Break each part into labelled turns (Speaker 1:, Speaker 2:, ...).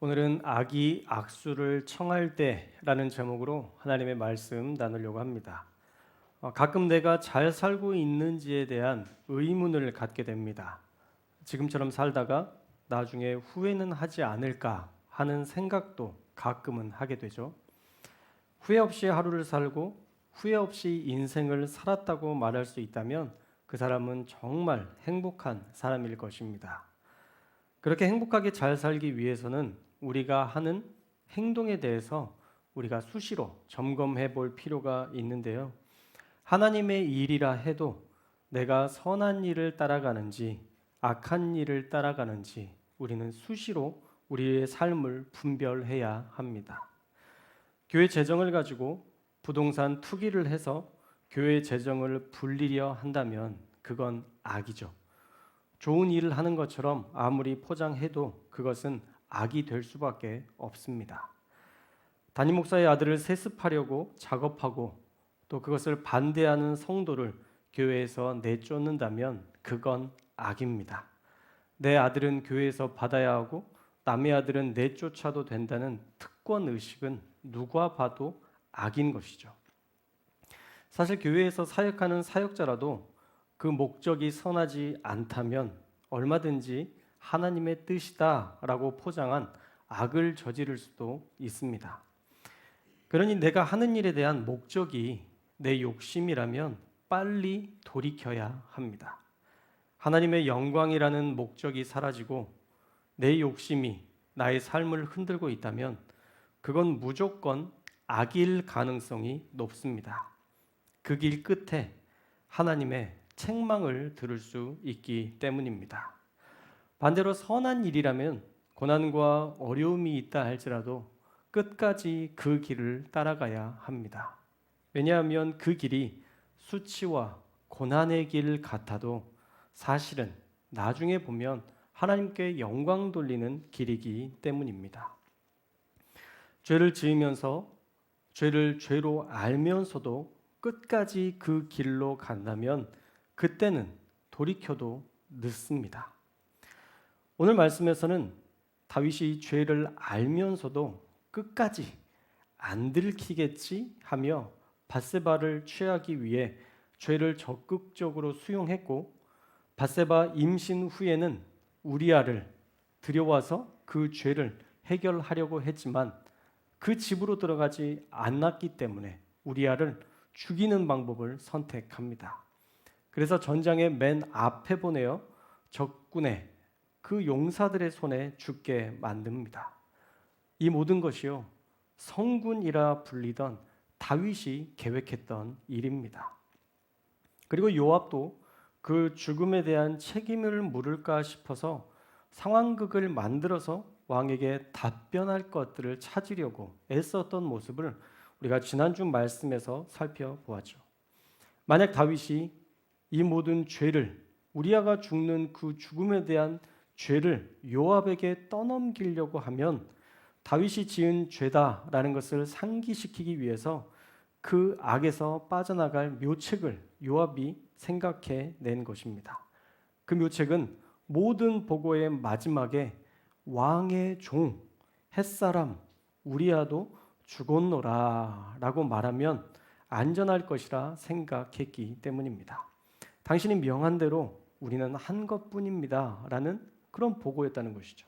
Speaker 1: 오늘은 악이 악수를 청할 때라는 제목으로 하나님의 말씀 나누려고 합니다. 가끔 내가 잘 살고 있는지에 대한 의문을 갖게 됩니다. 지금처럼 살다가 나중에 후회는 하지 않을까 하는 생각도 가끔은 하게 되죠. 후회 없이 하루를 살고 후회 없이 인생을 살았다고 말할 수 있다면 그 사람은 정말 행복한 사람일 것입니다. 그렇게 행복하게 잘 살기 위해서는 우리가 하는 행동에 대해서 우리가 수시로 점검해 볼 필요가 있는데요. 하나님의 일이라 해도 내가 선한 일을 따라가는지 악한 일을 따라가는지 우리는 수시로 우리의 삶을 분별해야 합니다. 교회 재정을 가지고 부동산 투기를 해서 교회 재정을 불리려 한다면 그건 악이죠. 좋은 일을 하는 것처럼 아무리 포장해도 그것은 악이 될 수밖에 없습니다. 담임 목사의 아들을 세습하려고 작업하고 또 그것을 반대하는 성도를 교회에서 내쫓는다면 그건 악입니다. 내 아들은 교회에서 받아야 하고 남의 아들은 내쫓아도 된다는 특권 의식은 누가 봐도 악인 것이죠. 사실 교회에서 사역하는 사역자라도 그 목적이 선하지 않다면 얼마든지 하나님의 뜻이다라고 포장한 악을 저지를 수도 있습니다. 그러니 내가 하는 일에 대한 목적이 내 욕심이라면 빨리 돌이켜야 합니다. 하나님의 영광이라는 목적이 사라지고 내 욕심이 나의 삶을 흔들고 있다면 그건 무조건 악일 가능성이 높습니다. 그 길 끝에 하나님의 책망을 들을 수 있기 때문입니다. 반대로 선한 일이라면 고난과 어려움이 있다 할지라도 끝까지 그 길을 따라가야 합니다. 왜냐하면 그 길이 수치와 고난의 길 같아도 사실은 나중에 보면 하나님께 영광 돌리는 길이기 때문입니다. 죄를 지으면서 죄를 죄로 알면서도 끝까지 그 길로 간다면 그때는 돌이켜도 늦습니다. 오늘 말씀에서는 다윗이 죄를 알면서도 끝까지 안 들키겠지 하며 밧세바를 취하기 위해 죄를 적극적으로 수용했고 밧세바 임신 후에는 우리아를 들여와서 그 죄를 해결하려고 했지만 그 집으로 들어가지 않았기 때문에 우리아를 죽이는 방법을 선택합니다. 그래서 전장의 맨 앞에 보내어 적군의 그 용사들의 손에 죽게 만듭니다. 이 모든 것이요 성군이라 불리던 다윗이 계획했던 일입니다. 그리고 요압도 그 죽음에 대한 책임을 물을까 싶어서 상황극을 만들어서 왕에게 답변할 것들을 찾으려고 애썼던 모습을 우리가 지난주 말씀에서 살펴보았죠. 만약 다윗이 이 모든 죄를 우리아가 죽는 그 죽음에 대한 죄를 요압에게 떠넘기려고 하면 다윗이 지은 죄다라는 것을 상기시키기 위해서 그 악에서 빠져나갈 묘책을 요압이 생각해 낸 것입니다. 그 묘책은 모든 보고의 마지막에 왕의 종 햇사람 우리아도 죽었노라 라고 말하면 안전할 것이라 생각했기 때문입니다. 당신이 명한 대로 우리는 한 것뿐입니다 라는 그런 보고였다는 것이죠.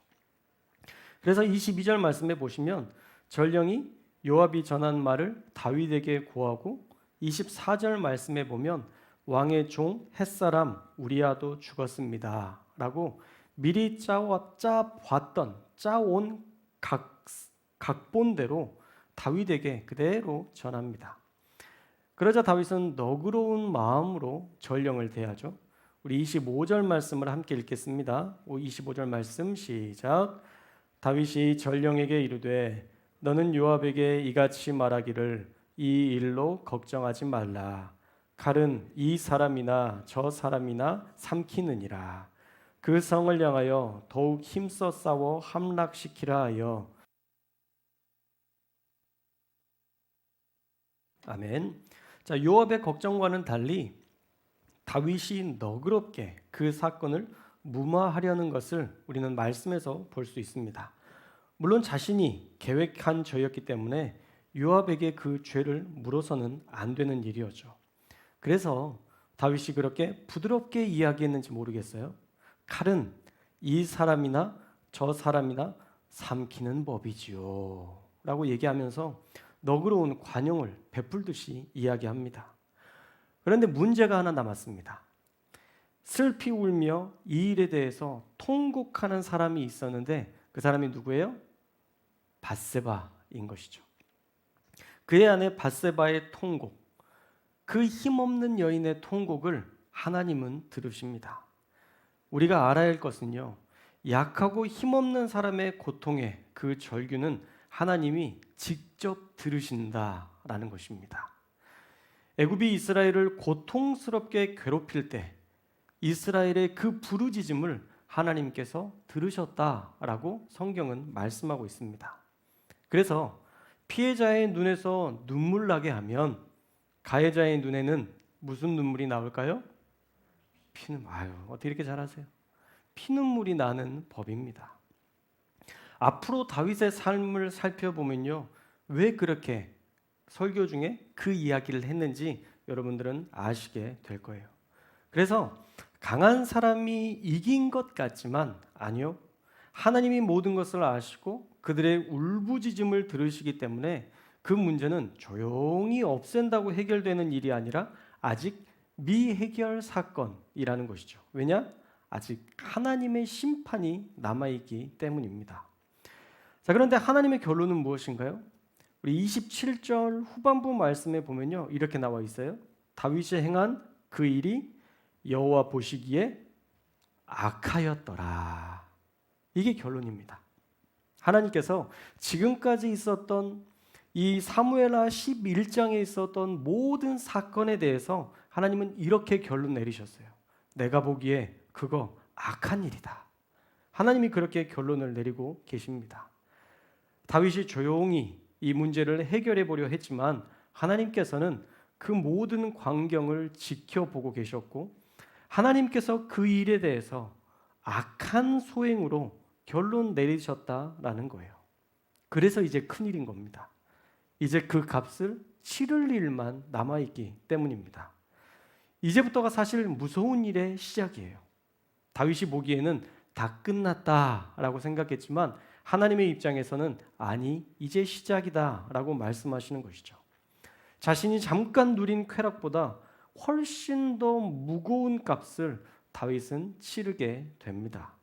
Speaker 1: 그래서 22절 말씀에 보시면 전령이 요압이 전한 말을 다윗에게 고하고 24절 말씀에 보면 왕의 종 햇사람 우리아도 죽었습니다 라고 미리 짜온 각본대로 다윗에게 그대로 전합니다. 그러자 다윗은 너그러운 마음으로 전령을 대하죠. 우리 25절 말씀을 함께 읽겠습니다. 25절 말씀 시작. 다윗이 전령에게 이르되 너는 요압에게 이같이 말하기를 이 일로 걱정하지 말라. 칼은 이 사람이나 저 사람이나 삼키느니라. 그 성을 향하여 더욱 힘써 싸워 함락시키라 하여. 아멘. 자, 요압의 걱정과는 달리 다윗이 너그럽게 그 사건을 무마하려는 것을 우리는 말씀에서 볼 수 있습니다. 물론 자신이 계획한 죄였기 때문에 요압에게 그 죄를 물어서는 안 되는 일이었죠. 그래서 다윗이 그렇게 부드럽게 이야기했는지 모르겠어요. 칼은 이 사람이나 저 사람이나 삼키는 법이지요 라고 얘기하면서 너그러운 관용을 베풀듯이 이야기합니다. 그런데 문제가 하나 남았습니다. 슬피 울며 이 일에 대해서 통곡하는 사람이 있었는데 그 사람이 누구예요? 밧세바인 것이죠. 그의 아내 밧세바의 통곡, 그 힘없는 여인의 통곡을 하나님은 들으십니다. 우리가 알아야 할 것은요, 약하고 힘없는 사람의 고통의 그 절규는 하나님이 직접 들으신다라는 것입니다. 애굽이 이스라엘을 고통스럽게 괴롭힐 때 이스라엘의 그 부르짖음을 하나님께서 들으셨다라고 성경은 말씀하고 있습니다. 그래서 피해자의 눈에서 눈물 나게 하면 가해자의 눈에는 무슨 눈물이 나올까요? 어떻게 이렇게 잘하세요? 피눈물이 나는 법입니다. 앞으로 다윗의 삶을 살펴보면요, 왜 그렇게 설교 중에 그 이야기를 했는지 여러분들은 아시게 될 거예요. 그래서 강한 사람이 이긴 것 같지만 아니요, 하나님이 모든 것을 아시고 그들의 울부짖음을 들으시기 때문에 그 문제는 조용히 없앤다고 해결되는 일이 아니라 아직 미해결 사건이라는 것이죠. 왜냐? 아직 하나님의 심판이 남아있기 때문입니다. 자, 그런데 하나님의 결론은 무엇인가요? 우리 27절 후반부 말씀에 보면요, 이렇게 나와 있어요. 다윗이 행한 그 일이 여호와 보시기에 악하였더라. 이게 결론입니다. 하나님께서 지금까지 있었던 이 사무엘하 11장에 있었던 모든 사건에 대해서 하나님은 이렇게 결론 내리셨어요. 내가 보기에 그거 악한 일이다. 하나님이 그렇게 결론을 내리고 계십니다. 다윗이 조용히 이 문제를 해결해 보려 했지만 하나님께서는 그 모든 광경을 지켜보고 계셨고 하나님께서 그 일에 대해서 악한 소행으로 결론 내리셨다라는 거예요. 그래서 이제 큰일인 겁니다. 이제 그 값을 치를 일만 남아있기 때문입니다. 이제부터가 사실 무서운 일의 시작이에요. 다윗이 보기에는 다 끝났다라고 생각했지만 하나님의 입장에서는 아니, 이제 시작이다라고 말씀하시는 것이죠. 자신이 잠깐 누린 쾌락보다 훨씬 더 무거운 값을 다윗은 치르게 됩니다.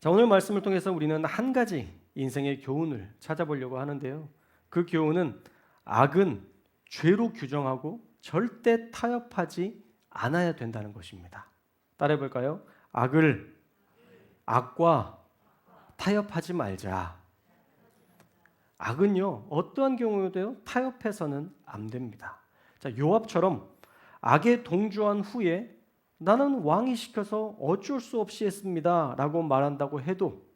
Speaker 1: 자, 오늘 말씀을 통해서 우리는 한 가지 인생의 교훈을 찾아보려고 하는데요. 그 교훈은 악은 죄로 규정하고 절대 타협하지 않아야 된다는 것입니다. 따라해 볼까요? 악과 타협하지 말자. 악은요, 어떠한 경우에도 타협해서는 안 됩니다. 자, 요압처럼 악에 동조한 후에 나는 왕이 시켜서 어쩔 수 없이 했습니다 라고 말한다고 해도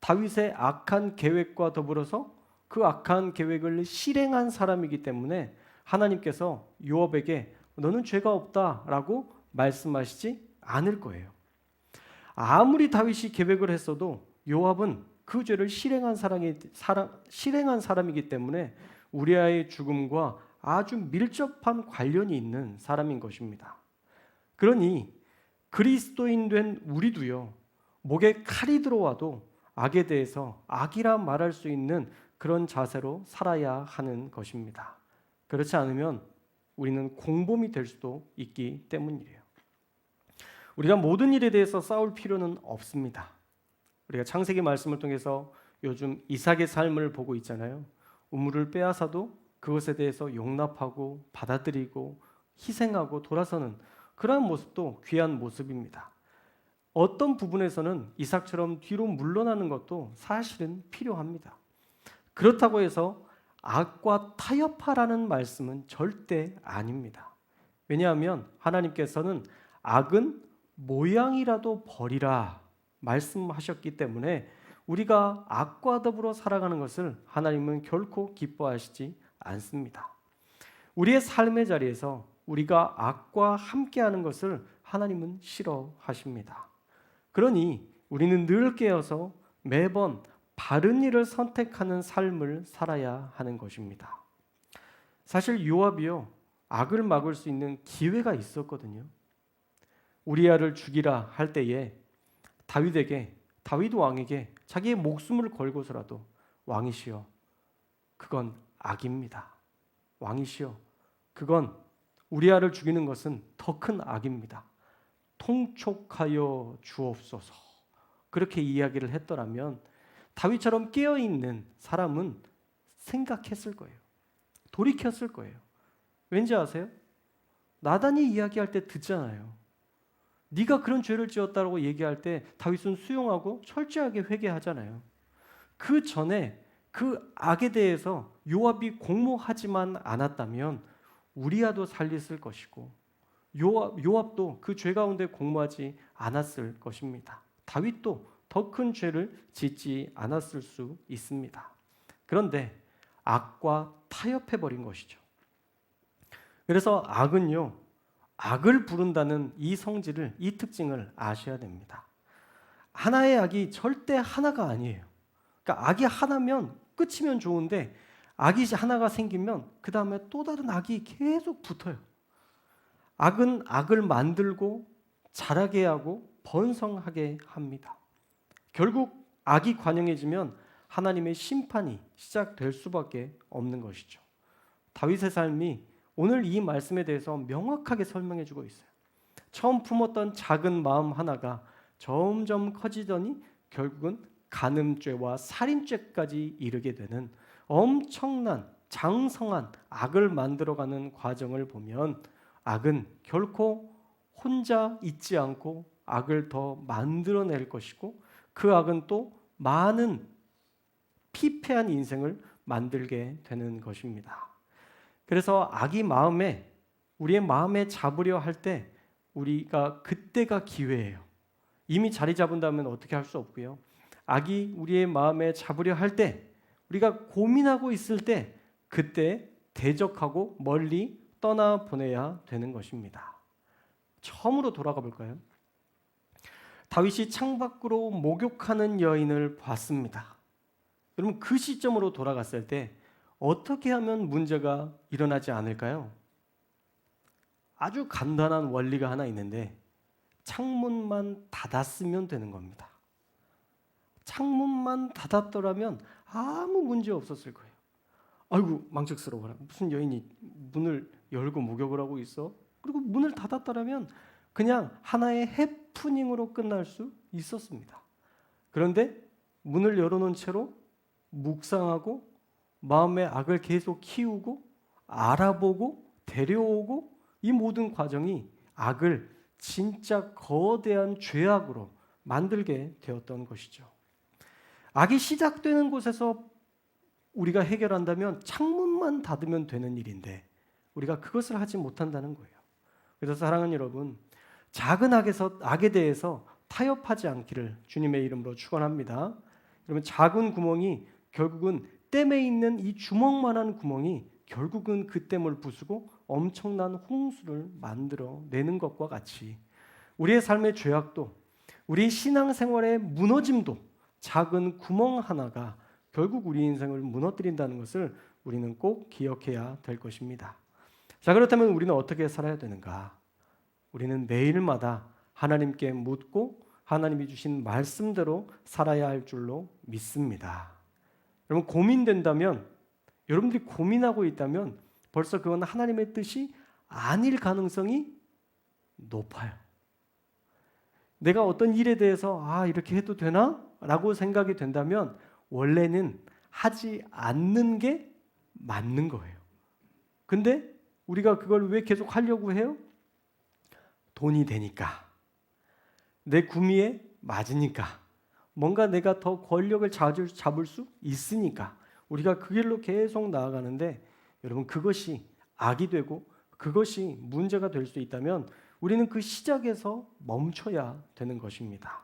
Speaker 1: 다윗의 악한 계획과 더불어서 그 악한 계획을 실행한 사람이기 때문에 하나님께서 요압에게 너는 죄가 없다라고 말씀하시지 않을 거예요. 아무리 다윗이 계획을 했어도 요압은 그 죄를 실행한 사람이기 때문에 우리아의 죽음과 아주 밀접한 관련이 있는 사람인 것입니다. 그러니 그리스도인 된 우리도요, 목에 칼이 들어와도 악에 대해서 악이라 말할 수 있는 그런 자세로 살아야 하는 것입니다. 그렇지 않으면 우리는 공범이 될 수도 있기 때문이에요. 우리가 모든 일에 대해서 싸울 필요는 없습니다. 우리가 창세기 말씀을 통해서 요즘 이삭의 삶을 보고 있잖아요. 우물을 빼앗아도 그것에 대해서 용납하고 받아들이고 희생하고 돌아서는 그러한 모습도 귀한 모습입니다. 어떤 부분에서는 이삭처럼 뒤로 물러나는 것도 사실은 필요합니다. 그렇다고 해서 악과 타협하라는 말씀은 절대 아닙니다. 왜냐하면 하나님께서는 악은 모양이라도 버리라 말씀하셨기 때문에 우리가 악과 더불어 살아가는 것을 하나님은 결코 기뻐하시지 않습니다. 우리의 삶의 자리에서 우리가 악과 함께하는 것을 하나님은 싫어하십니다. 그러니 우리는 늘 깨어서 매번 바른 일을 선택하는 삶을 살아야 하는 것입니다. 사실 요압이요, 악을 막을 수 있는 기회가 있었거든요. 우리아를 죽이라 할 때에 다윗 왕에게 자기의 목숨을 걸고서라도 왕이시여, 그건 악입니다. 왕이시여, 그건 우리아를 죽이는 것은 더 큰 악입니다. 통촉하여 주옵소서. 그렇게 이야기를 했더라면 다윗처럼 깨어있는 사람은 생각했을 거예요. 돌이켰을 거예요. 왠지 아세요? 나단이 이야기할 때 듣잖아요. 네가 그런 죄를 지었다고 얘기할 때 다윗은 수용하고 철저하게 회개하잖아요. 그 전에 그 악에 대해서 요압이 공모하지만 않았다면 우리아도 살렸을 것이고 요압도 그 죄 가운데 공모하지 않았을 것입니다. 다윗도 더 큰 죄를 짓지 않았을 수 있습니다. 그런데 악과 타협해버린 것이죠. 그래서 악은요, 악을 부른다는 이 성질을, 이 특징을 아셔야 됩니다. 하나의 악이 절대 하나가 아니에요. 그러니까 악이 하나면 끝이면 좋은데 악이 하나가 생기면 그 다음에 또 다른 악이 계속 붙어요. 악은 악을 만들고 자라게 하고 번성하게 합니다. 결국 악이 관영해지면 하나님의 심판이 시작될 수밖에 없는 것이죠. 다윗의 삶이 오늘 이 말씀에 대해서 명확하게 설명해 주고 있어요. 처음 품었던 작은 마음 하나가 점점 커지더니 결국은 간음죄와 살인죄까지 이르게 되는 엄청난 장성한 악을 만들어가는 과정을 보면 악은 결코 혼자 있지 않고 악을 더 만들어낼 것이고 그 악은 또 많은 피폐한 인생을 만들게 되는 것입니다. 그래서 악이 우리의 마음에 잡으려 할 때 우리가 그때가 기회예요. 이미 자리 잡은다면 어떻게 할 수 없고요. 악이 우리의 마음에 잡으려 할 때 우리가 고민하고 있을 때 그때 대적하고 멀리 떠나보내야 되는 것입니다. 처음으로 돌아가 볼까요? 다윗이 창밖으로 목욕하는 여인을 봤습니다. 여러분 그 시점으로 돌아갔을 때 어떻게 하면 문제가 일어나지 않을까요? 아주 간단한 원리가 하나 있는데 창문만 닫았으면 되는 겁니다. 창문만 닫았더라면 아무 문제 없었을 거예요. 아이고 망측스러워라. 무슨 여인이 문을 열고 목욕을 하고 있어? 그리고 문을 닫았더라면 그냥 하나의 해프닝으로 끝날 수 있었습니다. 그런데 문을 열어놓은 채로 묵상하고 마음의 악을 계속 키우고 알아보고 데려오고 이 모든 과정이 악을 진짜 거대한 죄악으로 만들게 되었던 것이죠. 악이 시작되는 곳에서 우리가 해결한다면 창문만 닫으면 되는 일인데 우리가 그것을 하지 못한다는 거예요. 그래서 사랑하는 여러분, 작은 악에 대해서 타협하지 않기를 주님의 이름으로 축원합니다. 여러분 작은 구멍이 결국은 댐에 있는 이 주먹만한 구멍이 결국은 그 댐을 부수고 엄청난 홍수를 만들어내는 것과 같이 우리의 삶의 죄악도 우리 신앙생활의 무너짐도 작은 구멍 하나가 결국 우리 인생을 무너뜨린다는 것을 우리는 꼭 기억해야 될 것입니다. 자, 그렇다면 우리는 어떻게 살아야 되는가? 우리는 매일마다 하나님께 묻고 하나님이 주신 말씀대로 살아야 할 줄로 믿습니다. 여러분 고민된다면, 여러분들이 고민하고 있다면 벌써 그건 하나님의 뜻이 아닐 가능성이 높아요. 내가 어떤 일에 대해서 이렇게 해도 되나? 라고 생각이 된다면 원래는 하지 않는 게 맞는 거예요. 근데 우리가 그걸 왜 계속 하려고 해요? 돈이 되니까, 내 구미에 맞으니까, 뭔가 내가 더 권력을 잡을 수 있으니까 우리가 그 길로 계속 나아가는데 여러분 그것이 악이 되고 그것이 문제가 될 수 있다면 우리는 그 시작에서 멈춰야 되는 것입니다.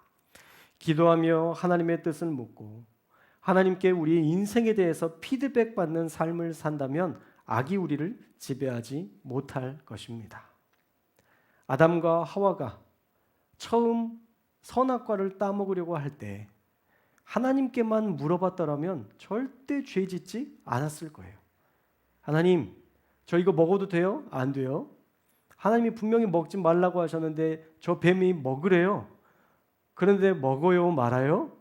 Speaker 1: 기도하며 하나님의 뜻을 묻고 하나님께 우리의 인생에 대해서 피드백 받는 삶을 산다면 악이 우리를 지배하지 못할 것입니다. 아담과 하와가 처음 선악과를 따먹으려고 할 때 하나님께만 물어봤더라면 절대 죄 짓지 않았을 거예요. 하나님, 저 이거 먹어도 돼요? 안 돼요? 하나님이 분명히 먹지 말라고 하셨는데 저 뱀이 먹으래요. 그런데 먹어요, 말아요?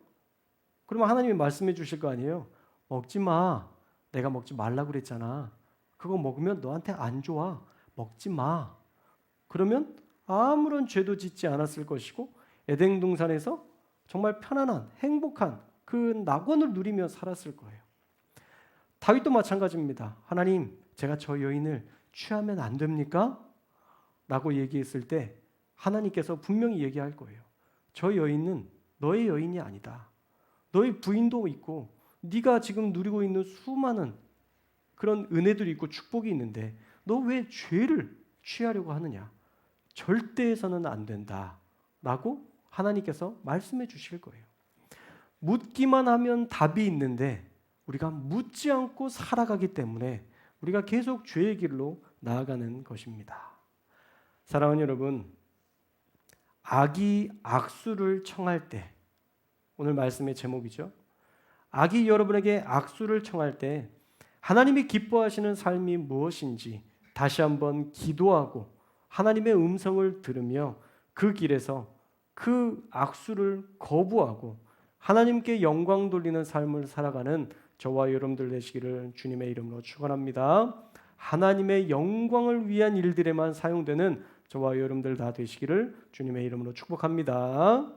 Speaker 1: 그러면 하나님이 말씀해 주실 거 아니에요? 먹지 마. 내가 먹지 말라고 그랬잖아. 그거 먹으면 너한테 안 좋아. 먹지 마. 그러면 아무런 죄도 짓지 않았을 것이고 에덴 동산에서 정말 편안한 행복한 그 낙원을 누리며 살았을 거예요. 다윗도 마찬가지입니다. 하나님, 제가 저 여인을 취하면 안 됩니까? 라고 얘기했을 때 하나님께서 분명히 얘기할 거예요. 저 여인은 너의 여인이 아니다. 너의 부인도 있고 네가 지금 누리고 있는 수많은 그런 은혜들이 있고 축복이 있는데 너 왜 죄를 취하려고 하느냐? 절대 해서는 안 된다. 라고 하나님께서 말씀해 주실 거예요. 묻기만 하면 답이 있는데 우리가 묻지 않고 살아가기 때문에 우리가 계속 죄의 길로 나아가는 것입니다. 사랑하는 여러분, 악이 악수를 청할 때, 오늘 말씀의 제목이죠. 악이 여러분에게 악수를 청할 때 하나님이 기뻐하시는 삶이 무엇인지 다시 한번 기도하고 하나님의 음성을 들으며 그 길에서 그 악수를 거부하고 하나님께 영광 돌리는 삶을 살아가는 저와 여러분들 되시기를 주님의 이름으로 축원합니다. 하나님의 영광을 위한 일들에만 사용되는 저와 여러분들 다 되시기를 주님의 이름으로 축복합니다.